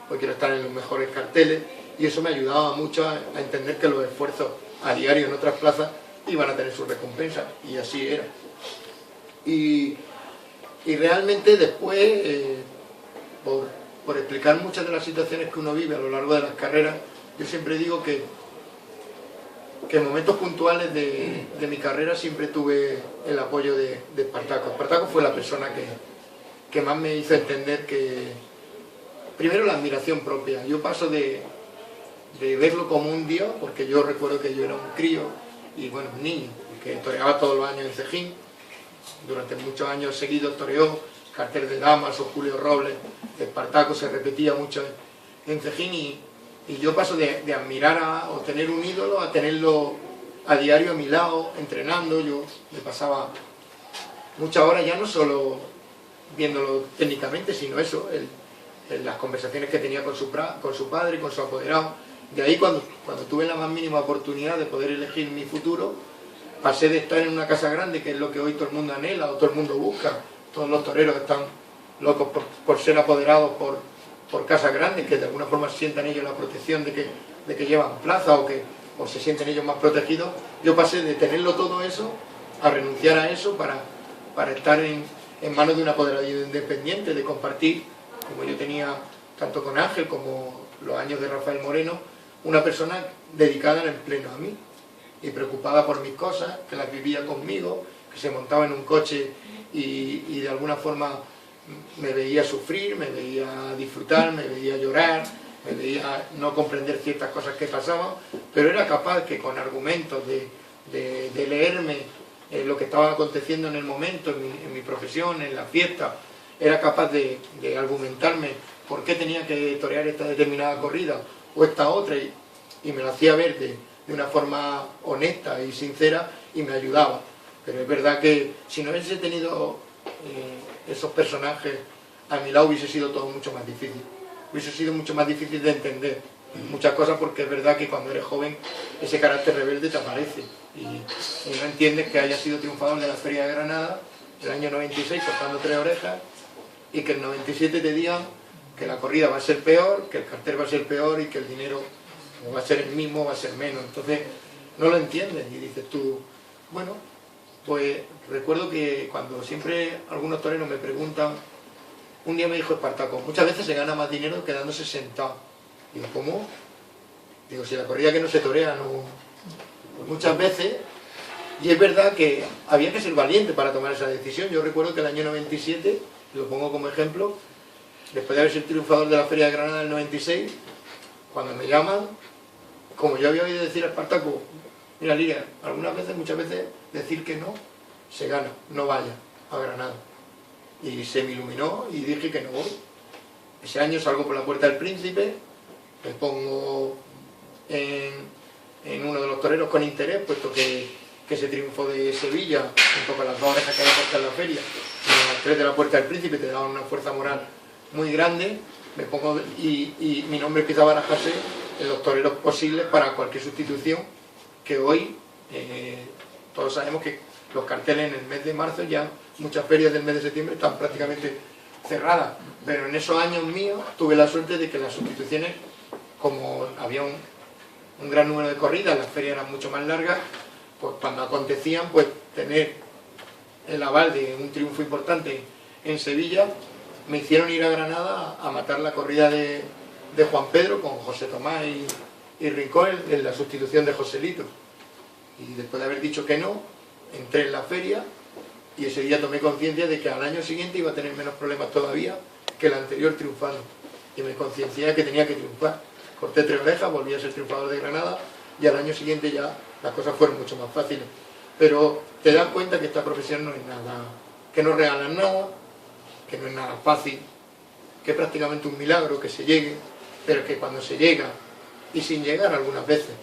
o quiero estar en los mejores carteles, y eso me ayudaba mucho a entender que los esfuerzos a diario en otras plazas iban a tener su recompensa, y así era. Y realmente después, por explicar muchas de las situaciones que uno vive a lo largo de las carreras, yo siempre digo que en momentos puntuales de mi carrera siempre tuve el apoyo de Espartaco. Espartaco fue la persona que más me hizo entender que, primero, la admiración propia. Yo paso de verlo como un dios, porque yo recuerdo que yo era un crío, y bueno, un niño, que toreaba todos los años en Cejín. Durante muchos años seguidos toreó cartel de Damas o Julio Robles. Espartaco se repetía mucho en Cejín, y yo paso de admirar o tener un ídolo a tenerlo a diario a mi lado, entrenando. Yo me pasaba muchas horas ya no solo viéndolo técnicamente, sino eso, en las conversaciones que tenía con su padre, con su apoderado. De ahí, cuando tuve la más mínima oportunidad de poder elegir mi futuro, pasé de estar en una casa grande, que es lo que hoy todo el mundo anhela o todo el mundo busca. Todos los toreros están locos por ser apoderados por casas grandes, que de alguna forma sientan ellos la protección de que llevan plaza o se sienten ellos más protegidos. Yo pasé de tenerlo todo eso a renunciar a eso para estar en manos de un apoderado independiente, de compartir, como yo tenía tanto con Ángel como los años de Rafael Moreno, una persona dedicada en pleno a mí y preocupada por mis cosas, que las vivía conmigo, que se montaba en un coche y de alguna forma me veía sufrir, me veía disfrutar, me veía llorar, me veía no comprender ciertas cosas que pasaban, pero era capaz que con argumentos de leerme lo que estaba aconteciendo en el momento, en mi profesión, en la fiesta, era capaz de argumentarme por qué tenía que torear esta determinada corrida o esta otra, y me lo hacía ver de una forma honesta y sincera, y me ayudaba. Pero es verdad que si no hubiese tenido esos personajes a mi lado, hubiese sido todo mucho más difícil. Hubiese sido mucho más difícil de entender muchas cosas, porque es verdad que cuando eres joven ese carácter rebelde te aparece y no entiendes que haya sido triunfador de la Feria de Granada el año 96 cortando 3 orejas, y que el 97 te digan que la corrida va a ser peor, que el cartel va a ser peor y que el dinero va a ser el mismo, va a ser menos. Entonces no lo entiendes y dices tú, bueno, pues recuerdo que cuando siempre algunos toreros me preguntan, un día me dijo Espartaco, muchas veces se gana más dinero quedándose sentado. Digo, ¿cómo? Digo, si la corrida que no se torea, no... Pues muchas veces, y es verdad que había que ser valiente para tomar esa decisión. Yo recuerdo que el año 97, lo pongo como ejemplo, después de haber sido triunfador de la Feria de Granada del 96, cuando me llaman, como yo había oído decir a Espartaco, mira Liria, algunas veces, muchas veces, decir que no, se gana, no vaya a Granada. Y se me iluminó y dije que no voy. Ese año salgo por la Puerta del Príncipe, me pongo en uno de los toreros con interés, puesto que ese triunfo de Sevilla, junto con las 2 orejas que había puesto en la feria, y las 3 de la Puerta del Príncipe, te daban una fuerza moral muy grande. Me pongo y mi nombre empieza a barajarse en los toreros posibles para cualquier sustitución, que hoy todos sabemos que los carteles en el mes de marzo, ya muchas ferias del mes de septiembre están prácticamente cerradas, pero en esos años míos tuve la suerte de que las sustituciones, como había un gran número de corridas, las ferias eran mucho más largas, pues cuando acontecían, pues tener el aval de un triunfo importante en Sevilla, me hicieron ir a Granada a matar la corrida de Juan Pedro con José Tomás y Rincón en la sustitución de Joselito. Y después de haber dicho que no, entré en la feria y ese día tomé conciencia de que al año siguiente iba a tener menos problemas todavía que el anterior triunfando. Y me conciencié de que tenía que triunfar. Corté 3 orejas, volví a ser triunfador de Granada y al año siguiente ya las cosas fueron mucho más fáciles. Pero te das cuenta que esta profesión no es nada, que no regalan nada, que no es nada fácil, que es prácticamente un milagro que se llegue, pero que cuando se llega, y sin llegar algunas veces,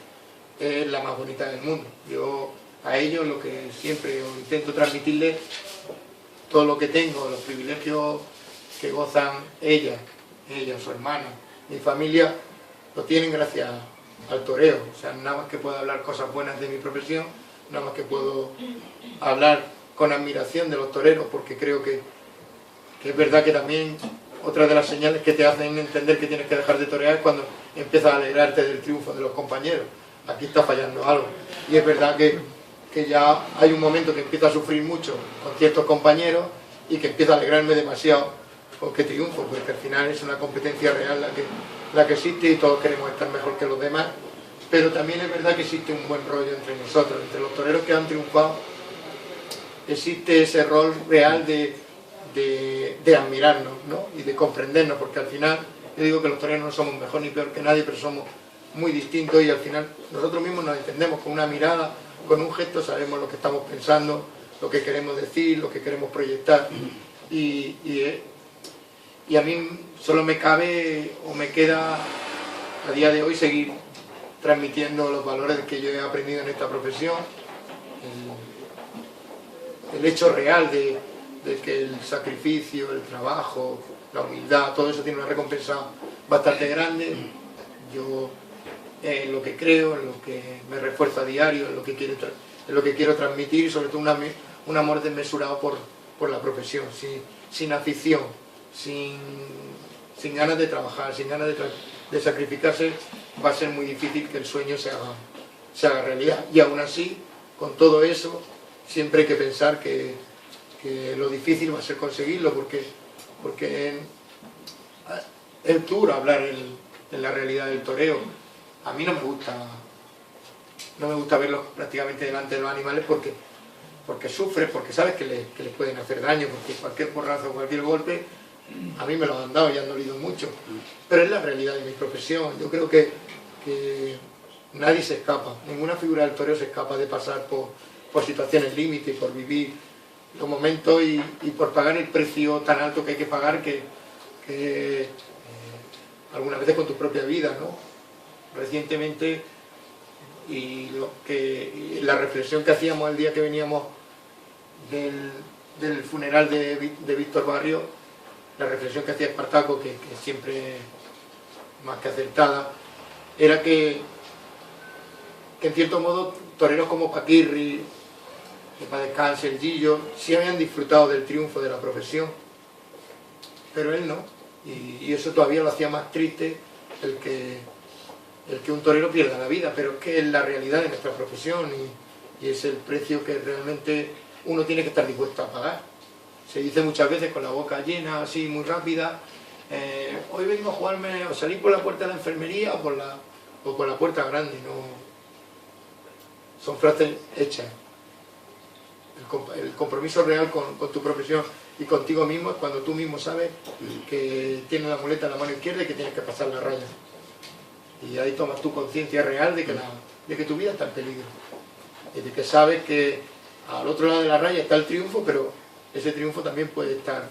es la más bonita del mundo. Yo a ellos lo que siempre intento transmitirles, todo lo que tengo, los privilegios que gozan ellas, su hermana, mi familia, lo tienen gracias al toreo. O sea, nada más que puedo hablar cosas buenas de mi profesión, nada más que puedo hablar con admiración de los toreros, porque creo que es verdad que también otra de las señales que te hacen entender que tienes que dejar de torear es cuando empiezas a alegrarte del triunfo de los compañeros. Aquí está fallando algo. Y es verdad que ya hay un momento que empiezo a sufrir mucho con ciertos compañeros y que empiezo a alegrarme demasiado porque triunfo, porque al final es una competencia real la que existe y todos queremos estar mejor que los demás, pero también es verdad que existe un buen rollo entre nosotros, entre los toreros que han triunfado. Existe ese rol real de admirarnos, ¿no? Y de comprendernos, porque al final yo digo que los toreros no somos mejor ni peor que nadie, pero somos muy distintos y al final nosotros mismos nos entendemos con una mirada, con un gesto, sabemos lo que estamos pensando, lo que queremos decir, lo que queremos proyectar y a mí solo me cabe o me queda a día de hoy seguir transmitiendo los valores que yo he aprendido en esta profesión, el hecho real de que el sacrificio, el trabajo, la humildad, todo eso tiene una recompensa bastante grande. Yo en lo que creo, en lo que me refuerzo a diario, en lo que quiero transmitir y sobre todo un amor desmesurado por la profesión, sin afición, sin ganas de trabajar, sin ganas de sacrificarse, va a ser muy difícil que el sueño se haga realidad. Y aún así, con todo eso, siempre hay que pensar que lo difícil va a ser conseguirlo, porque es duro hablar en la realidad del toreo. A mí no me gusta verlos prácticamente delante de los animales porque sufres, porque sabes que les pueden hacer daño, porque cualquier porrazo, cualquier golpe, a mí me lo han dado y han dolido mucho. Pero es la realidad de mi profesión. Yo creo que nadie se escapa, ninguna figura del toreo se escapa de pasar por situaciones límite, por vivir los momentos y por pagar el precio tan alto que hay que pagar que algunas veces con tu propia vida, ¿no? Recientemente, y la reflexión que hacíamos el día que veníamos del funeral de Víctor Barrio, la reflexión que hacía Espartaco, que siempre más que acertada, era que en cierto modo toreros como Paquirri, que para descanse, el Gillo, sí habían disfrutado del triunfo de la profesión, pero él no, y eso todavía lo hacía más triste el que un torero pierda la vida, pero es que es la realidad de nuestra profesión y es el precio que realmente uno tiene que estar dispuesto a pagar. Se dice muchas veces con la boca llena, así muy rápida, hoy vengo a jugarme, o salir por la puerta de la enfermería o por la puerta grande, no son frases hechas. El compromiso real con tu profesión y contigo mismo es cuando tú mismo sabes que tienes la muleta en la mano izquierda y que tienes que pasar la raya. Y ahí tomas tu conciencia real de que tu vida está en peligro. Y de que sabes que al otro lado de la raya está el triunfo, pero ese triunfo también puede estar,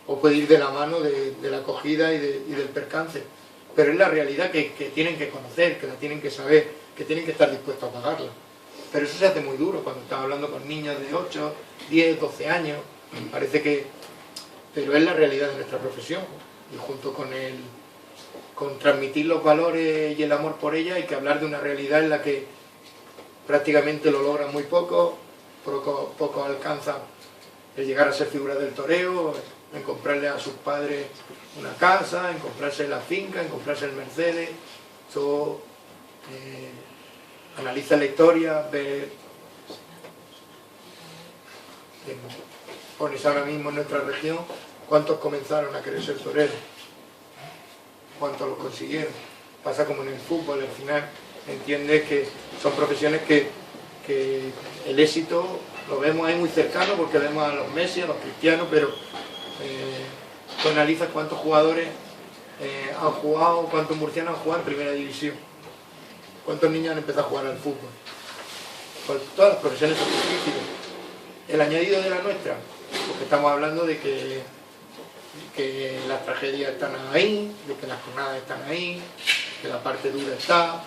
o puede ir de la mano de la acogida y del percance. Pero es la realidad que tienen que conocer, que la tienen que saber, que tienen que estar dispuestos a pagarla. Pero eso se hace muy duro cuando estás hablando con niños de 8, 10, 12 años. Parece que... Pero es la realidad de nuestra profesión. Y junto con transmitir los valores y el amor por ella, hay que hablar de una realidad en la que prácticamente lo logran muy poco alcanzan el llegar a ser figura del toreo, en comprarle a sus padres una casa, en comprarse la finca, en comprarse el Mercedes. Eso, analiza la historia, pones ahora mismo en nuestra región cuántos comenzaron a querer ser toreros, cuántos lo consiguieron. Pasa como en el fútbol, al final entiendes que son profesiones que el éxito lo vemos ahí muy cercano porque vemos a los Messi, a los Cristianos, pero tú analizas cuántos jugadores han jugado, cuántos murcianos han jugado en primera división, cuántos niños han empezado a jugar al fútbol. Pues todas las profesiones son difíciles. El añadido de la nuestra, porque estamos hablando de que las tragedias están ahí, de que las jornadas están ahí, que la parte dura está,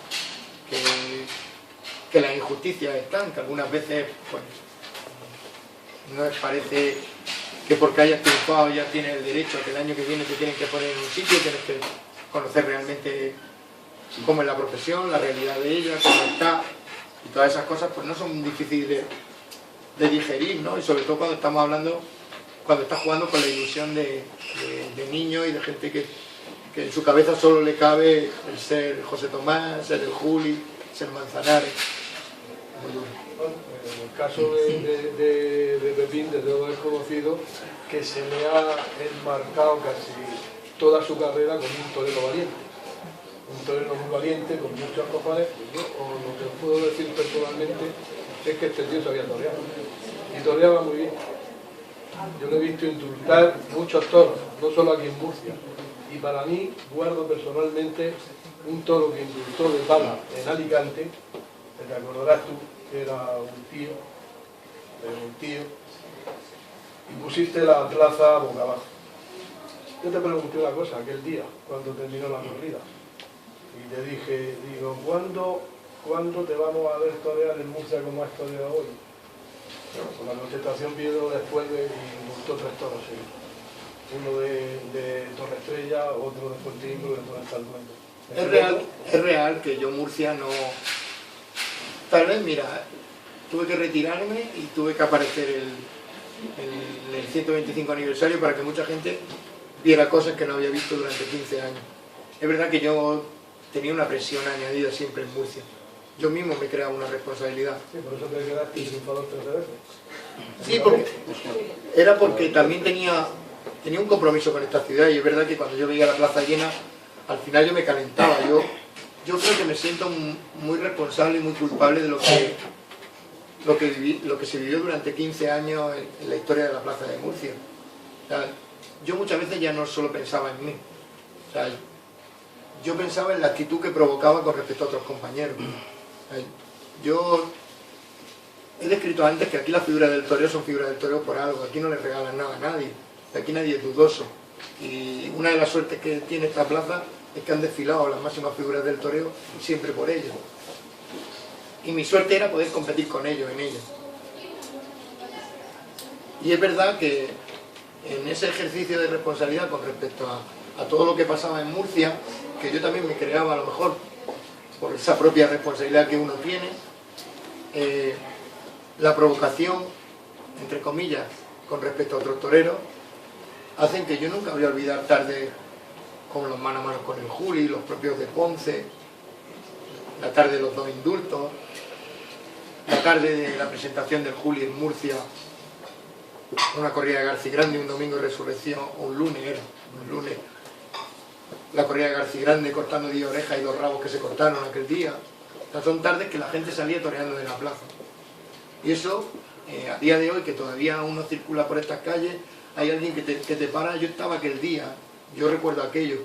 que las injusticias están, que algunas veces pues, no les parece que porque hayas triunfado ya tienes el derecho a que el año que viene te tienen que poner en un sitio, tienes que conocer realmente cómo es la profesión, la realidad de ella, cómo está, y todas esas cosas pues no son difíciles de digerir, ¿no? Y sobre todo cuando estamos hablando cuando está jugando con la ilusión de niño y de gente que en su cabeza solo le cabe el ser José Tomás, ser el Juli, ser Manzanares. Muy duro. En el caso de Pepín, desde luego es conocido que se le ha enmarcado casi toda su carrera como un torero valiente. Un torero muy valiente, con muchos cojones. O lo que puedo decir personalmente es que este tío sabía torear. Y toreaba muy bien. Yo lo he visto indultar muchos toros, no solo aquí en Murcia. Y para mí, guardo personalmente un toro que indultó de pala en Alicante, te acordarás tú, que era un tío, y pusiste la plaza boca abajo. Yo te pregunté una cosa aquel día, cuando terminó la corrida, y te dije, digo, ¿cuándo te vamos a ver torear en Murcia como has toreado hoy? Con la contestación vino después de indultó 3 toros seguidos. Uno de Torre Estrella, otro de Fuenteín, otro de Torre Salduendo. Es real que yo Murcia no... Tal vez, mira, tuve que retirarme y tuve que aparecer el 125 aniversario para que mucha gente viera cosas que no había visto durante 15 años. Es verdad que yo tenía una presión añadida siempre en Murcia. Yo mismo me creaba una responsabilidad. Sí, por eso te quedaste triunfador 3 veces. Sí, porque también tenía un compromiso con esta ciudad, y es verdad que cuando yo veía la plaza llena, al final yo me calentaba. Yo creo que me siento muy responsable y muy culpable de lo que se vivió durante 15 años en la historia de la plaza de Murcia. O sea, yo muchas veces ya no solo pensaba en mí, o sea, yo pensaba en la actitud que provocaba con respecto a otros compañeros. O sea, yo he descrito antes que aquí las figuras del toreo son figuras del toreo por algo, aquí no le regalan nada a nadie, aquí nadie es dudoso. Y una de las suertes que tiene esta plaza es que han desfilado las máximas figuras del toreo siempre por ellos. Y mi suerte era poder competir con ellos en ellas. Y es verdad que en ese ejercicio de responsabilidad con respecto a todo lo que pasaba en Murcia, que yo también me creaba a lo mejor por esa propia responsabilidad que uno tiene, la provocación, entre comillas, con respecto a otros toreros, hacen que yo nunca voy a olvidar tarde como los mano a mano con el Juli, los propios de Ponce, la tarde de los 2 indultos, la tarde de la presentación del Juli en Murcia, una corrida de Garcigrande, un domingo de resurrección, o un lunes, la corrida de Garcigrande cortando 10 orejas y 2 rabos que se cortaron aquel día. O sea, son tardes que la gente salía toreando de la plaza. Y eso, a día de hoy, que todavía uno circula por estas calles, hay alguien que te para. Yo estaba aquel día, yo recuerdo aquello.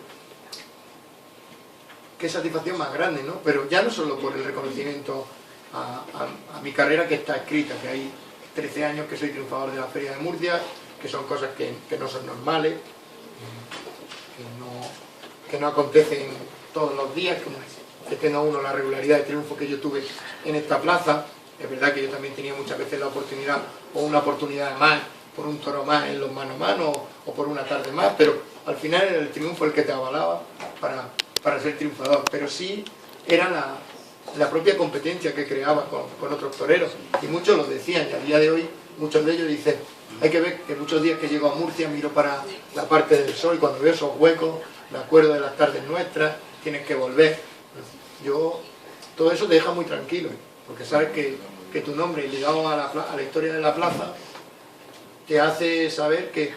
Qué satisfacción más grande, ¿no? Pero ya no solo por el reconocimiento a mi carrera, que está escrita, que hay 13 años que soy triunfador de la Feria de Murcia, que son cosas que no son normales, que no acontecen todos los días, como que tenga uno la regularidad de triunfo que yo tuve en esta plaza. Es verdad que yo también tenía muchas veces la oportunidad, o una oportunidad más, por un toro más en los mano a mano, o por una tarde más, pero al final era el triunfo el que te avalaba para ser triunfador. Pero sí era la propia competencia que creaba con otros toreros, y muchos lo decían, y a día de hoy muchos de ellos dicen, hay que ver que muchos días que llego a Murcia miro para la parte del sol, y cuando veo esos huecos me acuerdo de las tardes nuestras, tienes que volver. Todo eso te deja muy tranquilo, porque sabes que tu nombre ligado a la historia de la plaza te hace saber que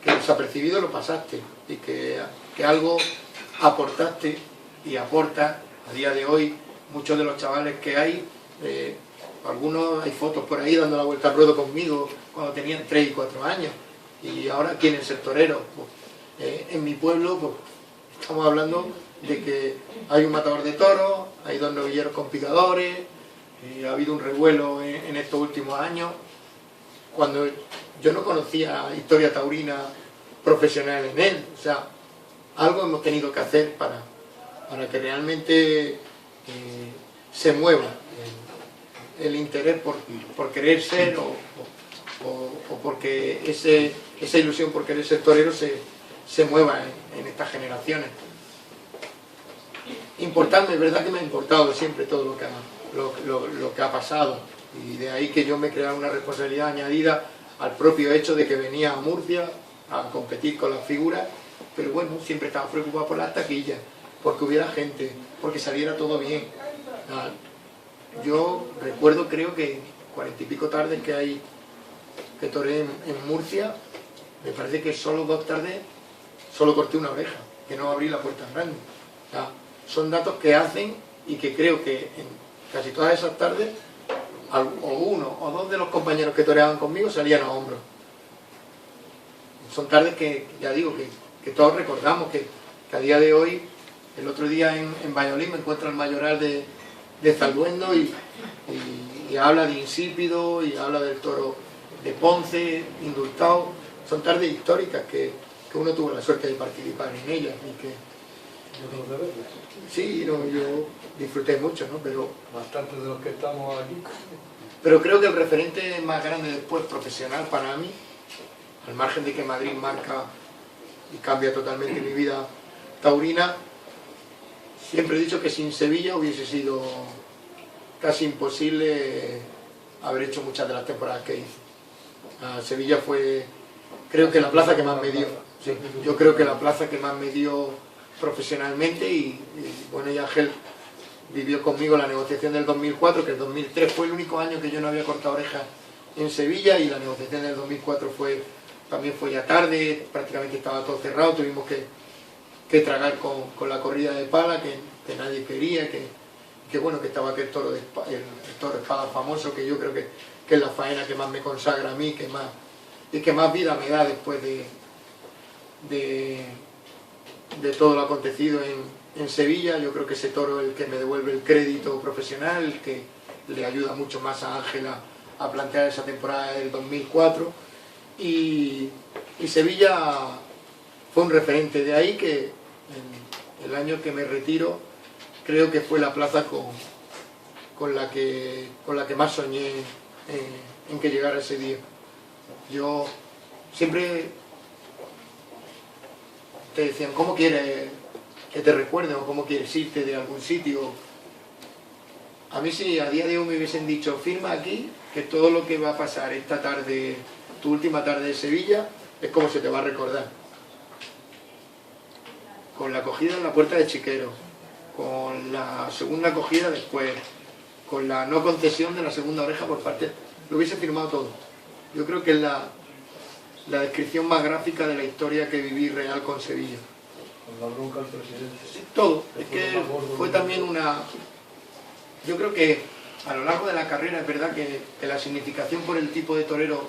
desapercibido lo pasaste, y que algo aportaste y aportas a día de hoy. Muchos de los chavales que hay, algunos hay fotos por ahí dando la vuelta al ruedo conmigo cuando tenían 3 y 4 años, y ahora quieren ser toreros. En mi pueblo pues, estamos hablando de que hay un matador de toros, hay 2 novilleros con picadores, ha habido un revuelo en estos últimos años, cuando yo no conocía historia taurina profesional en él. O sea, algo hemos tenido que hacer para que realmente se mueva el interés por querer ser, o porque esa ilusión por querer ser torero se mueva en estas generaciones. Importante, es verdad que me ha importado siempre todo lo que ha pasado, y de ahí que yo me creara una responsabilidad añadida al propio hecho de que venía a Murcia a competir con las figuras, pero bueno, siempre estaba preocupado por las taquillas, porque hubiera gente, porque saliera todo bien. Yo recuerdo, creo que 40 y pico tardes que hay que toreé en Murcia, me parece que solo 2 tardes solo corté una oreja, que no abrí la puerta grande. O sea, son datos que hacen y que creo que en casi todas esas tardes o uno o dos de los compañeros que toreaban conmigo salían a hombros. Son tardes que, ya digo, que todos recordamos, que a día de hoy, el otro día en Valladolid me encuentro el mayoral de Zalduendo y habla de Insípido y habla del toro de Ponce, indultado. Son tardes históricas que uno tuvo la suerte de participar en ellas y que... Sí, no, yo disfruté mucho, ¿no? Pero bastantes de los que estamos aquí. Pero creo que el referente más grande después profesional para mí, al margen de que Madrid marca y cambia totalmente mi vida taurina, siempre he dicho que sin Sevilla hubiese sido casi imposible haber hecho muchas de las temporadas que hice. Sevilla fue, creo que la plaza que más me dio. Sí, yo creo que la plaza que más me dio profesionalmente y bueno, y Ángel vivió conmigo la negociación del 2004, que el 2003 fue el único año que yo no había cortado orejas en Sevilla, y la negociación del 2004 también fue ya tarde, prácticamente estaba todo cerrado, tuvimos que tragar con la corrida de pala que nadie quería, que bueno, que estaba aquel toro de espada famoso, que yo creo que es la faena que más me consagra a mí, que más vida me da después de todo lo acontecido en Sevilla. Yo creo que ese toro es el que me devuelve el crédito profesional, el que le ayuda mucho más a Ángela a plantear esa temporada del 2004, y Sevilla fue un referente. De ahí que el año que me retiro creo que fue la plaza con la que más soñé en que llegara ese día. Yo siempre te decían, ¿cómo quieres que te recuerden o cómo quieres irte de algún sitio? A mí, si a día de hoy me hubiesen dicho, firma aquí, que todo lo que va a pasar esta tarde, tu última tarde de Sevilla, es como se te va a recordar. Con la acogida en la puerta de Chiquero, con la segunda acogida después, con la no concesión de la segunda oreja por parte... Lo hubiese firmado todo. Yo creo que es la descripción más gráfica de la historia que viví real con Sevilla. Con la bronca al presidente. Sí, todo. Es que fue también una... Yo creo que a lo largo de la carrera es verdad que la significación por el tipo de torero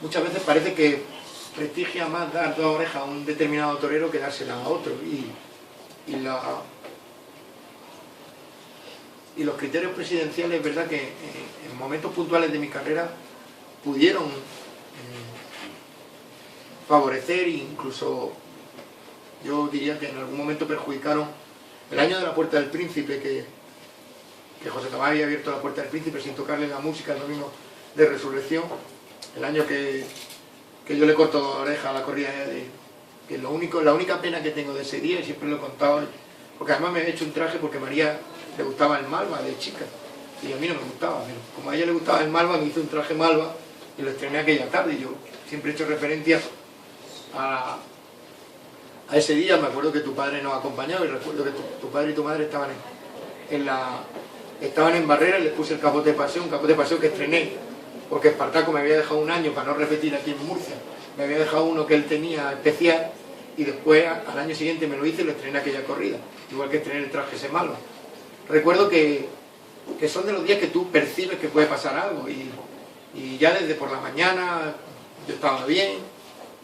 muchas veces parece que prestigia más dar 2 orejas a un determinado torero que dársela a otro. Y los criterios presidenciales, es verdad que en momentos puntuales de mi carrera pudieron favorecer, incluso yo diría que en algún momento perjudicaron. El año de la Puerta del Príncipe, que José Tomás había abierto la Puerta del Príncipe sin tocarle la música, el domingo de Resurrección, el año que yo le corto la oreja a la corrida que la única pena que tengo de ese día, y siempre lo he contado, porque además me había hecho un traje porque a María le gustaba el malva de chica y a mí no me gustaba, pero como a ella le gustaba el malva, me hizo un traje malva y lo estrené aquella tarde. Y yo siempre he hecho referencia a ese día. Me acuerdo que tu padre nos acompañaba y recuerdo que tu padre y tu madre estaban en Barrera, y les puse el capote de paseo que estrené porque Espartaco me había dejado un año, para no repetir aquí en Murcia, me había dejado uno que él tenía especial, y después al año siguiente me lo hice y lo estrené aquella corrida, igual que estrené el traje ese malva. Recuerdo que son de los días que tú percibes que puede pasar algo, y ya desde por la mañana yo estaba bien.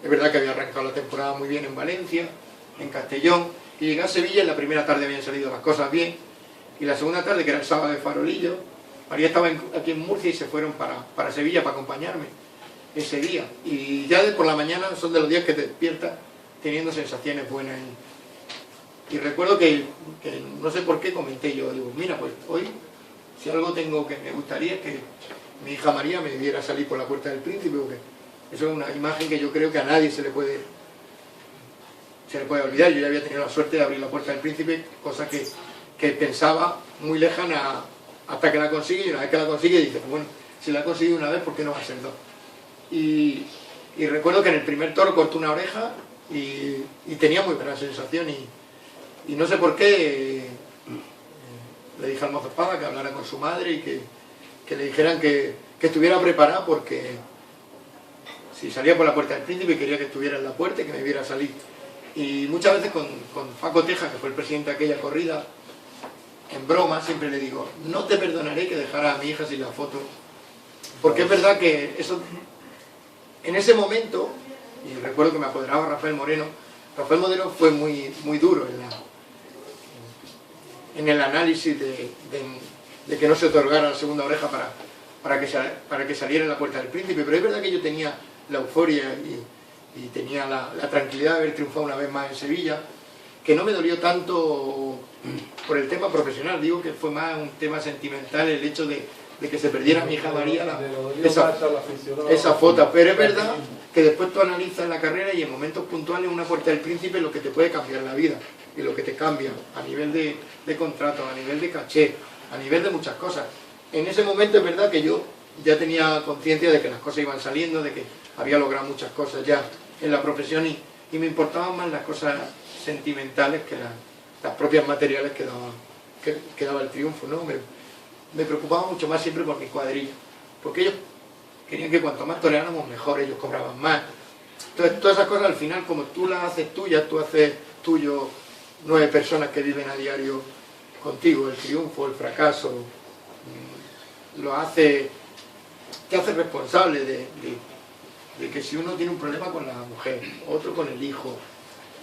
Es verdad que había arrancado la temporada muy bien en Valencia, en Castellón, y llegué a Sevilla. En la primera tarde habían salido las cosas bien, y la segunda tarde, que era el sábado de farolillo, María estaba aquí en Murcia y se fueron para Sevilla para acompañarme ese día. Y ya de por la mañana son de los días que te despiertas teniendo sensaciones buenas. Y recuerdo que no sé por qué comenté yo, digo, mira, pues hoy, si algo tengo que me gustaría es que mi hija María me viera salir por la Puerta del Príncipe, porque eso es una imagen que yo creo que a nadie se le puede olvidar. Yo ya había tenido la suerte de abrir la Puerta del Príncipe, cosa que pensaba muy lejana hasta que la consigue, y una vez que la consigue dices, bueno, si la he conseguido una vez, ¿por qué no va a ser 2? y recuerdo que en el primer toro cortó una oreja y tenía muy buena sensación y no sé por qué le dije al mozospada que hablara con su madre y que le dijeran que estuviera preparada porque si salía por la puerta del príncipe quería que estuviera en la puerta y que me viera salir. Y muchas veces con Paco Teja, que fue el presidente de aquella corrida, en broma siempre le digo, no te perdonaré que dejara a mi hija sin la foto, porque es verdad que eso, en ese momento, y recuerdo que me apoderaba Rafael Moreno fue muy duro en el análisis de que no se otorgara la segunda oreja para que saliera en la puerta del príncipe, pero es verdad que yo tenía la euforia y tenía la tranquilidad de haber triunfado una vez más en Sevilla, que no me dolió tanto por el tema profesional, digo que fue más un tema sentimental el hecho de que se perdiera mi hija María esa foto, pero es verdad que después tú analizas la carrera y en momentos puntuales una puerta del príncipe es lo que te puede cambiar la vida y lo que te cambia a nivel de contrato, a nivel de caché, a nivel de muchas cosas. En ese momento es verdad que yo ya tenía conciencia de que las cosas iban saliendo, de que había logrado muchas cosas ya en la profesión y me importaban más las cosas sentimentales que las propias materiales que daba el triunfo, ¿no? Me preocupaba mucho más siempre por mi cuadrilla, porque ellos querían que cuanto más toreáramos mejor, ellos cobraban más. Entonces todas esas cosas al final, como tú las haces tuyas, tú haces tuyo 9 personas que viven a diario contigo, el triunfo, el fracaso, te hace responsable de que si uno tiene un problema con la mujer, otro con el hijo,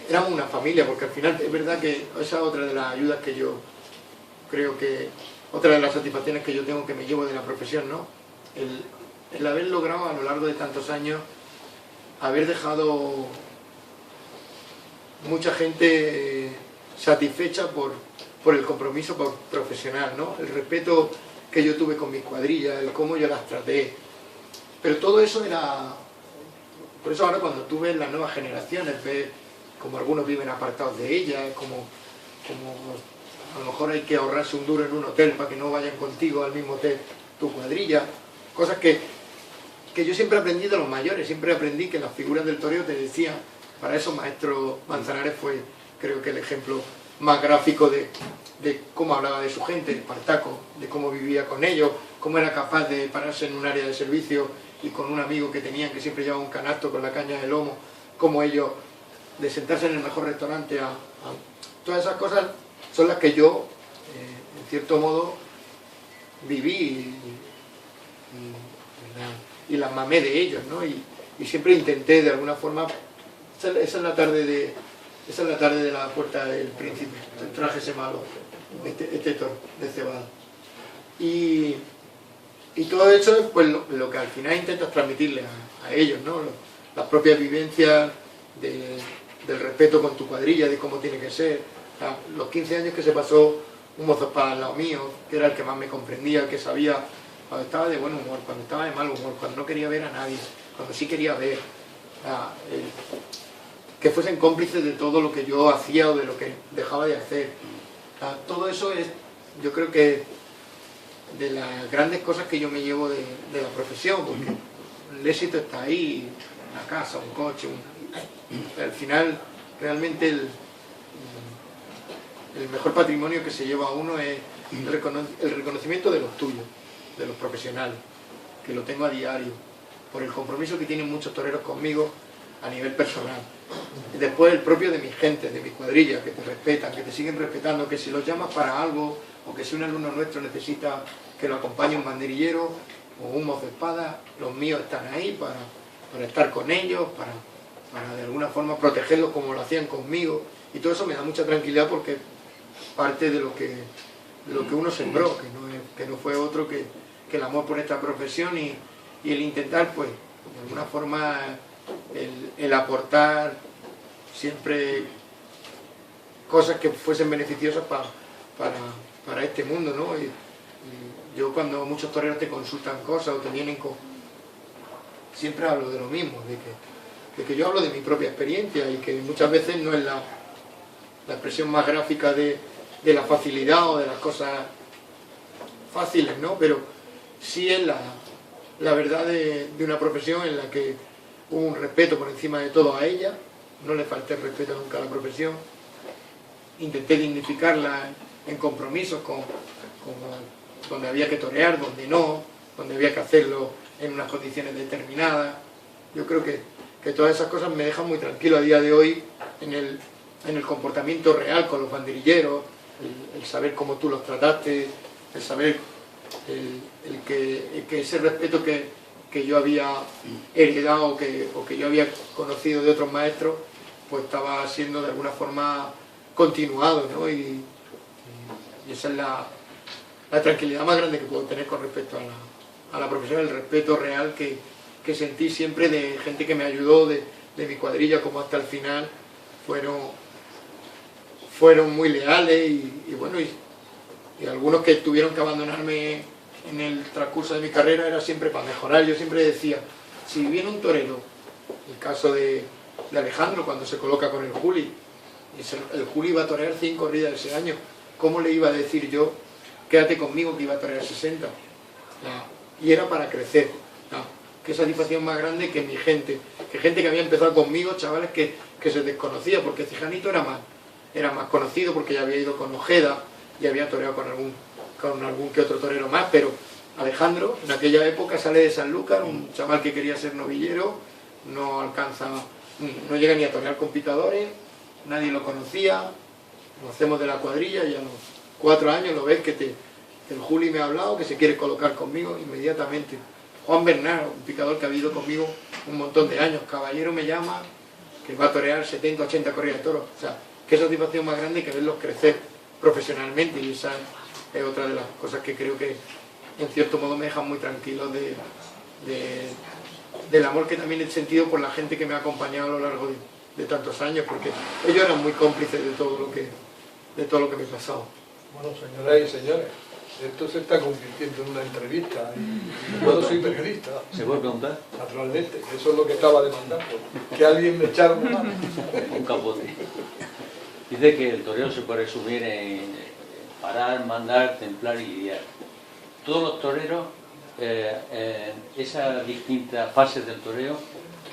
éramos una familia, porque al final es verdad que esa es otra de las ayudas que yo creo que, otra de las satisfacciones que yo tengo que me llevo de la profesión, ¿no? El haber logrado a lo largo de tantos años, haber dejado mucha gente satisfecha por el compromiso profesional, ¿no? El respeto que yo tuve con mis cuadrillas, el cómo yo las traté, pero todo eso era... Por eso ahora cuando tú ves las nuevas generaciones, ves como algunos viven apartados de ellas, como a lo mejor hay que ahorrarse un duro en un hotel para que no vayan contigo al mismo hotel tu cuadrilla, cosas que yo siempre aprendí de los mayores, siempre aprendí que las figuras del toreo te decían, para eso maestro Manzanares fue creo que el ejemplo más gráfico de cómo hablaba de su gente, Espartaco, de cómo vivía con ellos, cómo era capaz de pararse en un área de servicio y con un amigo que tenían que siempre llevaba un canasto con la caña de lomo, cómo ellos, de sentarse en el mejor restaurante, todas esas cosas son las que yo, en cierto modo, viví y las mamé de ellos, ¿no? Y siempre intenté, de alguna forma, esa es la tarde de la puerta del príncipe, el traje ese malo, este toro de cebada. Y todo eso es pues, lo que al final intentas transmitirle a ellos, ¿no? Las propias vivencias del respeto con tu cuadrilla, de cómo tiene que ser. Los 15 años que se pasó un mozospada al lado mío, que era el que más me comprendía, el que sabía cuando estaba de buen humor, cuando estaba de mal humor, cuando no quería ver a nadie, cuando sí quería ver. Que fuesen cómplices de todo lo que yo hacía o de lo que dejaba de hacer. Todo eso es, yo creo que, de las grandes cosas que yo me llevo de la profesión, porque el éxito está ahí, una casa, un coche, al final realmente el mejor patrimonio que se lleva a uno es el reconocimiento de los tuyos, de los profesionales, que lo tengo a diario, por el compromiso que tienen muchos toreros conmigo a nivel personal. Y después el propio de mi gente, de mis cuadrillas, que te respetan, que te siguen respetando, que si los llamas para algo, o que si un alumno nuestro necesita que lo acompañe un banderillero o un mozospada, los míos están ahí para estar con ellos, para de alguna forma protegerlos como lo hacían conmigo, y todo eso me da mucha tranquilidad porque parte de lo que uno sembró, que no fue otro que el amor por esta profesión y el intentar, pues, de alguna forma, el aportar siempre cosas que fuesen beneficiosas para este mundo, ¿no? Y yo cuando muchos toreros te consultan cosas o te vienen con... siempre hablo de lo mismo, de que yo hablo de mi propia experiencia y que muchas veces no es la expresión más gráfica de la facilidad o de las cosas fáciles, ¿no? Pero sí es la verdad de una profesión en la que hubo un respeto por encima de todo a ella, no le falté el respeto nunca a la profesión, intenté dignificarla en compromisos donde había que torear, donde no, donde había que hacerlo en unas condiciones determinadas. Yo creo que todas esas cosas me dejan muy tranquilo a día de hoy en el comportamiento real con los banderilleros, el saber cómo tú los trataste, el saber que ese respeto que yo había heredado o que yo había conocido de otros maestros, pues estaba siendo de alguna forma continuado, ¿no? Y esa es la tranquilidad más grande que puedo tener con respecto a la profesión, el respeto real que sentí siempre de gente que me ayudó, de mi cuadrilla, como hasta el final fueron muy leales y bueno, y algunos que tuvieron que abandonarme en el transcurso de mi carrera era siempre para mejorar. Yo siempre decía, si viene un torero, el caso de Alejandro cuando se coloca con el Juli, el Juli iba a torear 5 corridas ese año, ¿cómo le iba a decir yo, quédate conmigo que iba a torear 60? Y era para crecer. Qué satisfacción más grande que mi gente, que gente que había empezado conmigo, chavales que se desconocía, porque Cijanito era más conocido porque ya había ido con Ojeda y había toreado con algún que otro torero más, pero Alejandro en aquella época sale de Sanlúcar, un chaval que quería ser novillero, no llega ni a torear con picadores, nadie lo conocía, lo hacemos de la cuadrilla y a los 4 años lo ves que el Juli me ha hablado, que se quiere colocar conmigo inmediatamente. Juan Bernardo, un picador que ha vivido conmigo un montón de años, caballero me llama, que va a torear 70, 80 corridas de toros. O sea, qué satisfacción más grande que verlos crecer profesionalmente, y esa es otra de las cosas que creo que en cierto modo me dejan muy tranquilo del amor que también he sentido por la gente que me ha acompañado a lo largo de tantos años, porque ellos eran muy cómplices de todo lo que me pasaba. Bueno, señoras y señores, esto se está convirtiendo en una entrevista y yo no soy periodista. ¿Se puede preguntar? Naturalmente, eso es lo que estaba demandando, que alguien me echara una mano. Un capote. Dice que el toreo se puede resumir en parar, mandar, templar y lidiar. Todos los toreros, en esas distintas fases del toreo,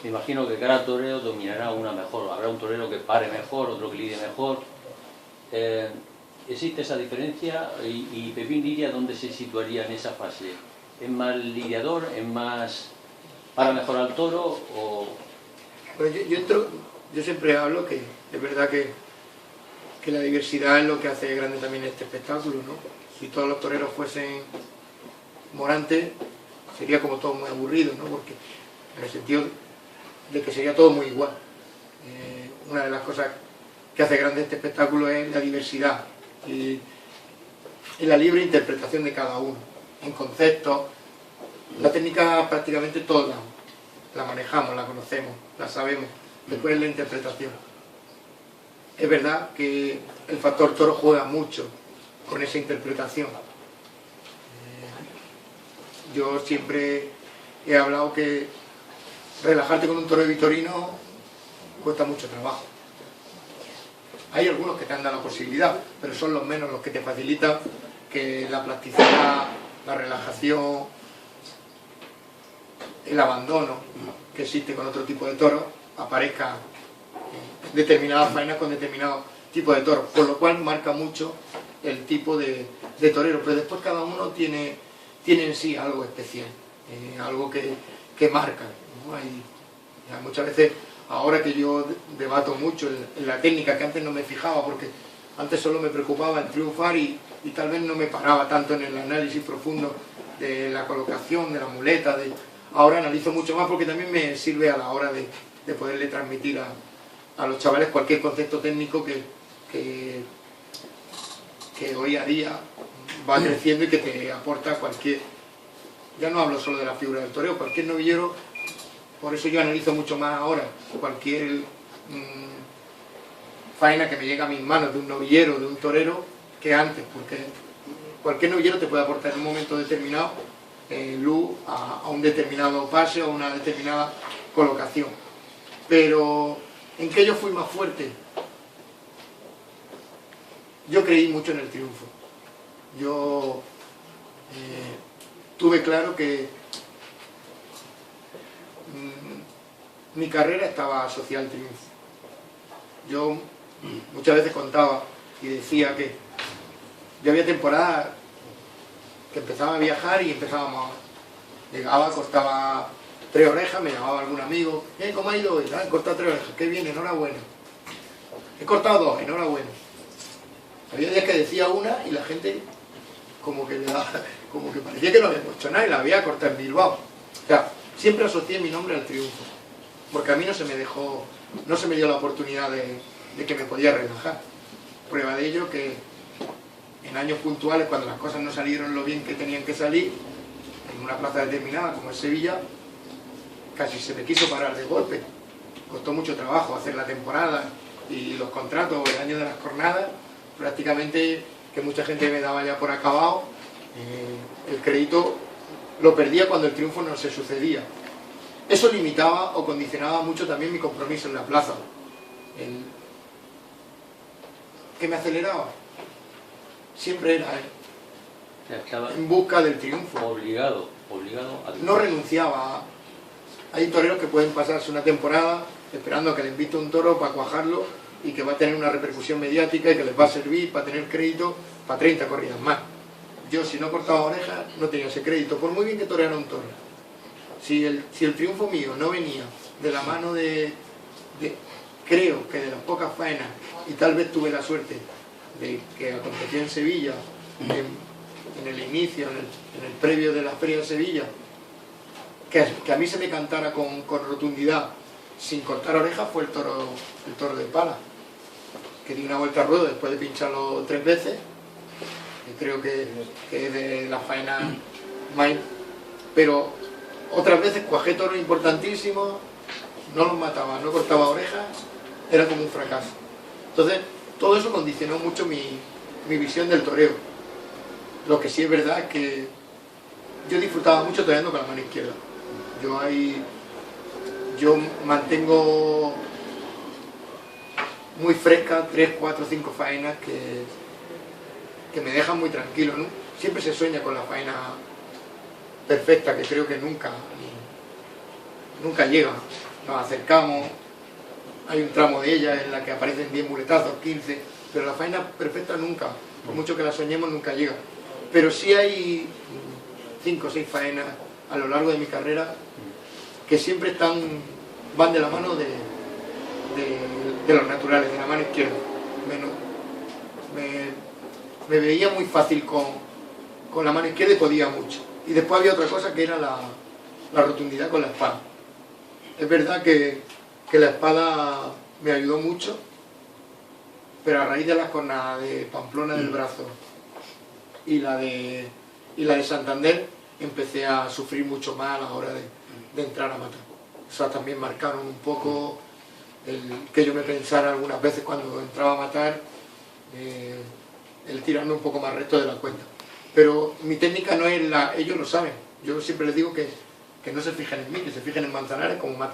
me imagino que cada torero dominará una mejor. Habrá un torero que pare mejor, otro que lidie mejor. ¿Existe esa diferencia? ¿Y Pepín Lidia dónde se situaría en esa fase? ¿Es más lidiador? ¿Es más para mejorar al toro? Bueno, yo siempre hablo que es verdad que la diversidad es lo que hace grande también este espectáculo, ¿no? Si todos los toreros fuesen morantes, sería como todo muy aburrido, ¿no? Porque en el sentido de que sería todo muy igual. Una de las cosas que hace grande este espectáculo es la diversidad y la libre interpretación de cada uno, en conceptos. La técnica prácticamente todos la manejamos, la conocemos, la sabemos, después es la interpretación. Es verdad que el factor toro juega mucho con esa interpretación. Yo siempre he hablado que relajarte con un toro de Vitorino cuesta mucho trabajo. Hay algunos que te han dado la posibilidad, pero son los menos los que te facilitan que la plasticidad, la relajación, el abandono que existe con otro tipo de toros aparezca en determinadas faenas con determinado tipo de toros, por lo cual marca mucho el tipo de torero, pero después cada uno tiene en sí algo especial, algo que marca, ¿no? Hay muchas veces, ahora que yo debato mucho en la técnica, que antes no me fijaba, porque antes solo me preocupaba en triunfar y tal vez no me paraba tanto en el análisis profundo de la colocación, de la muleta, ahora analizo mucho más porque también me sirve a la hora de poderle transmitir a los chavales cualquier concepto técnico que hoy a día va creciendo y que te aporta cualquier, ya no hablo solo de la figura del toreo, cualquier novillero. Por eso yo analizo mucho más ahora cualquier faena que me llega a mis manos de un novillero, de un torero, que antes, porque cualquier novillero te puede aportar en un momento determinado luz a un determinado pase o una determinada colocación. Pero ¿en qué yo fui más fuerte? Yo creí mucho en el triunfo. Yo tuve claro que mi carrera estaba asociada al triunfo. Yo muchas veces contaba y decía que yo había temporadas que empezaba a viajar y empezábamos, llegaba, cortaba 3 orejas, me llamaba algún amigo, ¿cómo ha ido hoy? He cortado 3 orejas, qué bien, enhorabuena. He cortado 2, enhorabuena. Había días que decía una y la gente como que parecía que no había hecho nada y la había cortado en Bilbao. O sea, siempre asocié mi nombre al triunfo, porque a mí no se me dio la oportunidad de que me podía relajar. Prueba de ello que en años puntuales, cuando las cosas no salieron lo bien que tenían que salir, en una plaza determinada como es Sevilla, casi se me quiso parar de golpe. Costó mucho trabajo hacer la temporada y los contratos, el año de las jornadas, prácticamente que mucha gente me daba ya por acabado, el crédito lo perdía cuando el triunfo no se sucedía. Eso limitaba o condicionaba mucho también mi compromiso en la plaza. ¿Qué me aceleraba? Siempre era en busca del triunfo. Obligado a... No renunciaba. Hay toreros que pueden pasarse una temporada esperando a que les invite un toro para cuajarlo y que va a tener una repercusión mediática y que les va a servir para tener crédito para 30 corridas más. Yo, si no cortaba orejas, no tenía ese crédito, por muy bien que toreara un toro. Si el triunfo mío no venía de la mano creo que de las pocas faenas, y tal vez tuve la suerte de que aconteció en Sevilla, en el inicio, en el previo de la Feria de Sevilla, que a mí se me cantara con rotundidad, sin cortar orejas, fue el toro de Pala, que di una vuelta al ruedo después de pincharlo 3 veces, y creo que es de la faena más... Pero otras veces cuajé toros importantísimos, no los mataba, no cortaba orejas, era como un fracaso. Entonces, todo eso condicionó mucho mi visión del toreo. Lo que sí es verdad es que yo disfrutaba mucho toreando con la mano izquierda. Yo mantengo muy fresca 3, 4, 5 faenas que me dejan muy tranquilo, ¿no? Siempre se sueña con la faena perfecta, que creo que nunca llega. Nos acercamos, hay un tramo de ella en la que aparecen 10 muletazos, 15, pero la faena perfecta nunca, por mucho que la soñemos, nunca llega. Pero sí hay 5 o 6 faenas a lo largo de mi carrera que siempre van de la mano de los naturales, de la mano izquierda. Me veía muy fácil con la mano izquierda y podía mucho. Y después había otra cosa que era la rotundidad con la espada. Es verdad que la espada me ayudó mucho, pero a raíz de las jornadas de Pamplona del Brazo y la de Santander, empecé a sufrir mucho más a la hora de entrar a matar. O sea, también marcaron un poco que yo me pensara algunas veces cuando entraba a matar, el tirarme un poco más recto de la cuenta. Pero mi técnica no es ellos lo saben. Yo siempre les digo que no se fijen en mí, que se fijen en Manzanares como mata.